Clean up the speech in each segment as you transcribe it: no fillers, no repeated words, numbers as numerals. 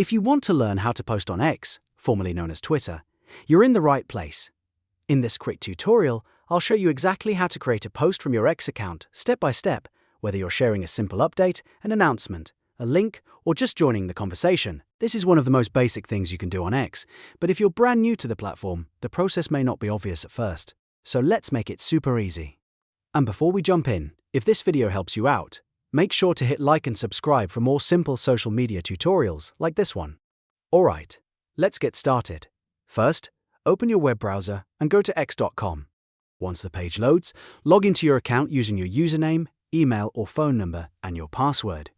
If you want to learn how to post on X, formerly known as Twitter, you're in the right place. In this quick tutorial, I'll show you exactly how to create a post from your X account, step by step, whether you're sharing a simple update, an announcement, a link, or just joining the conversation. This is one of the most basic things you can do on X, but if you're brand new to the platform, the process may not be obvious at first. So let's make it super easy. And before we jump in, if this video helps you out, make sure to hit like and subscribe for more simple social media tutorials like this one. Alright, let's get started. First, open your web browser and go to x.com. Once the page loads, log into your account using your username, email or phone number and your password.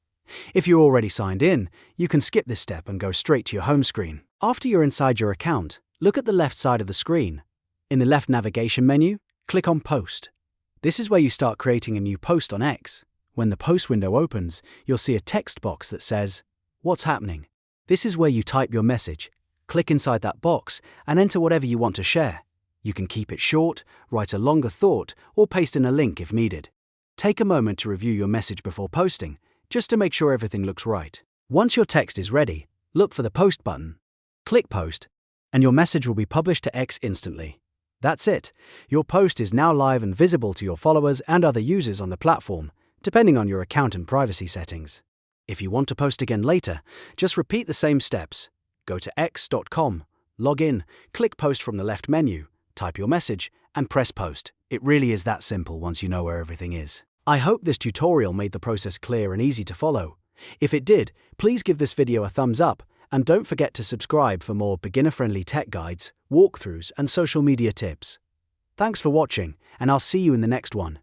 If you're already signed in, you can skip this step and go straight to your home screen. After you're inside your account, look at the left side of the screen. In the left navigation menu, click on Post. This is where you start creating a new post on X. When the post window opens, you'll see a text box that says, "What's happening?" This is where you type your message. Click inside that box and enter whatever you want to share. You can keep it short, write a longer thought, or paste in a link if needed. Take a moment to review your message before posting, just to make sure everything looks right. Once your text is ready, look for the Post button. Click Post, and your message will be published to X instantly. That's it. Your post is now live and visible to your followers and other users on the platform, depending on your account and privacy settings. If you want to post again later, just repeat the same steps. Go to x.com, log in, click Post from the left menu, type your message, and press Post. It really is that simple once you know where everything is. I hope this tutorial made the process clear and easy to follow. If it did, please give this video a thumbs up, and don't forget to subscribe for more beginner-friendly tech guides, walkthroughs, and social media tips. Thanks for watching, and I'll see you in the next one.